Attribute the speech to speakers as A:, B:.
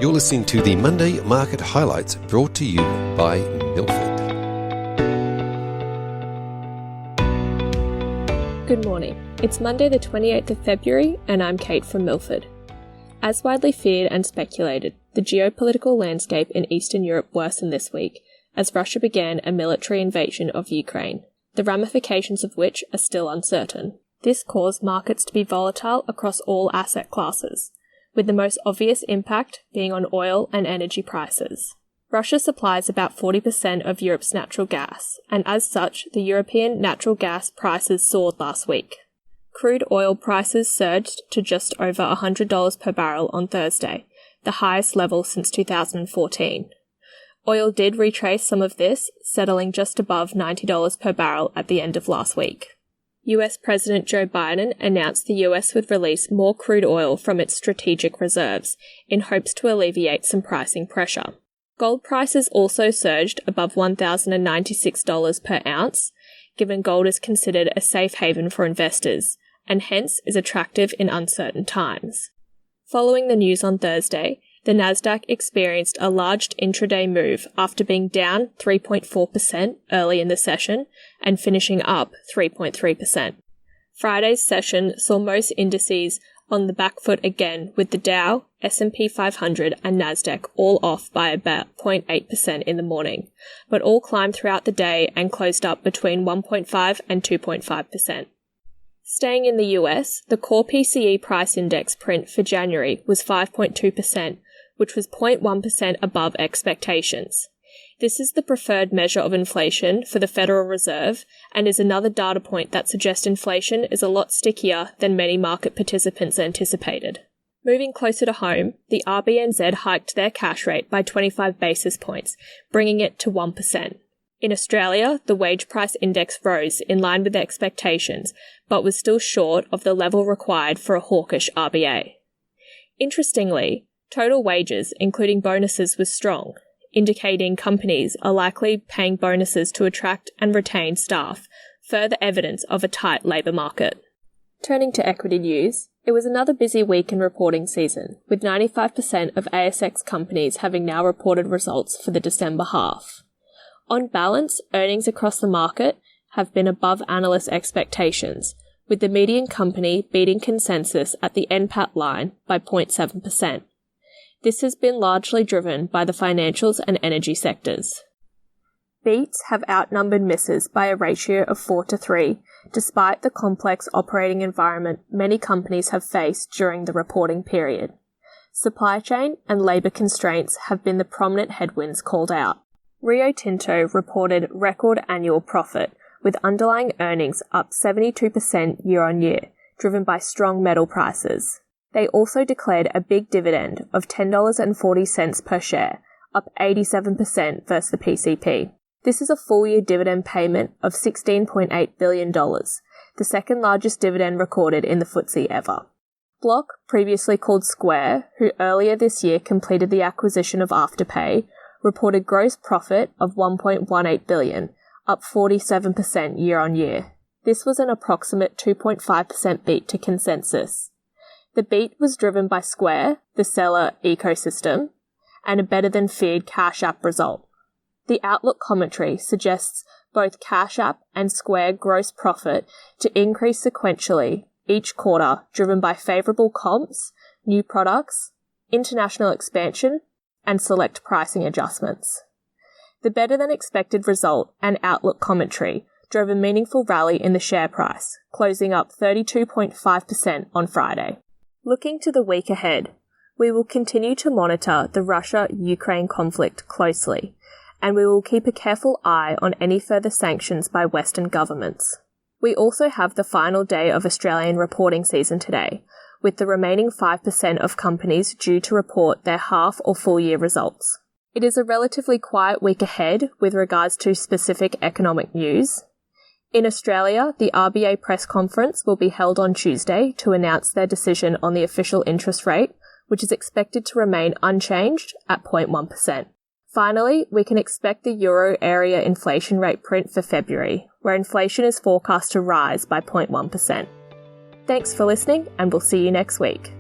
A: You're listening to the Monday Market Highlights brought to you by Milford.
B: Good morning. It's Monday the 28th of February and I'm Kate from Milford. As widely feared and speculated, the geopolitical landscape in Eastern Europe worsened this week as Russia began a military invasion of Ukraine, the ramifications of which are still uncertain. This caused markets to be volatile across all asset classes, with the most obvious impact being on oil and energy prices. Russia supplies about 40% of Europe's natural gas, and as such, the European natural gas prices soared last week. Crude oil prices surged to just over $100 per barrel on Thursday, the highest level since 2014. Oil did retrace some of this, settling just above $90 per barrel at the end of last week. US President Joe Biden announced the US would release more crude oil from its strategic reserves in hopes to alleviate some pricing pressure. Gold prices also surged above $1,096 per ounce, given gold is considered a safe haven for investors, and hence is attractive in uncertain times. Following the news on Thursday, the Nasdaq experienced a large intraday move after being down 3.4% early in the session and finishing up 3.3%. Friday's session saw most indices on the back foot again, with the Dow, S&P 500 and Nasdaq all off by about 0.8% in the morning, but all climbed throughout the day and closed up between 1.5 and 2.5%. Staying in the US, the core PCE price index print for January was 5.2%, which was 0.1% above expectations. This is the preferred measure of inflation for the Federal Reserve and is another data point that suggests inflation is a lot stickier than many market participants anticipated. Moving closer to home, the RBNZ hiked their cash rate by 25 basis points, bringing it to 1%. In Australia, the wage price index rose in line with expectations, but was still short of the level required for a hawkish RBA. Interestingly, total wages, including bonuses, was strong, indicating companies are likely paying bonuses to attract and retain staff, further evidence of a tight labour market. Turning to equity news, it was another busy week in reporting season, with 95% of ASX companies having now reported results for the December half. On balance, earnings across the market have been above analyst expectations, with the median company beating consensus at the NPAT line by 0.7%. This has been largely driven by the financials and energy sectors. Beats have outnumbered misses by a ratio of 4-3, despite the complex operating environment many companies have faced during the reporting period. Supply chain and labour constraints have been the prominent headwinds called out. Rio Tinto reported record annual profit, with underlying earnings up 72% year-on-year, driven by strong metal prices. They also declared a big dividend of $10.40 per share, up 87% versus the PCP. This is a full-year dividend payment of $16.8 billion, the second largest dividend recorded in the FTSE ever. Block, previously called Square, who earlier this year completed the acquisition of Afterpay, reported gross profit of $1.18 billion, up 47% year-on-year. This was an approximate 2.5% beat to consensus. The beat was driven by Square, the seller ecosystem, and a better-than-feared Cash App result. The Outlook commentary suggests both Cash App and Square gross profit to increase sequentially each quarter, driven by favourable comps, new products, international expansion, and select pricing adjustments. The better-than-expected result and Outlook commentary drove a meaningful rally in the share price, closing up 32.5% on Friday. Looking to the week ahead, we will continue to monitor the Russia-Ukraine conflict closely, and we will keep a careful eye on any further sanctions by Western governments. We also have the final day of Australian reporting season today, with the remaining 5% of companies due to report their half or full year results. It is a relatively quiet week ahead with regards to specific economic news. In Australia, the RBA press conference will be held on Tuesday to announce their decision on the official interest rate, which is expected to remain unchanged at 0.1%. Finally, we can expect the euro area inflation rate print for February, where inflation is forecast to rise by 0.1%. Thanks for listening, and we'll see you next week.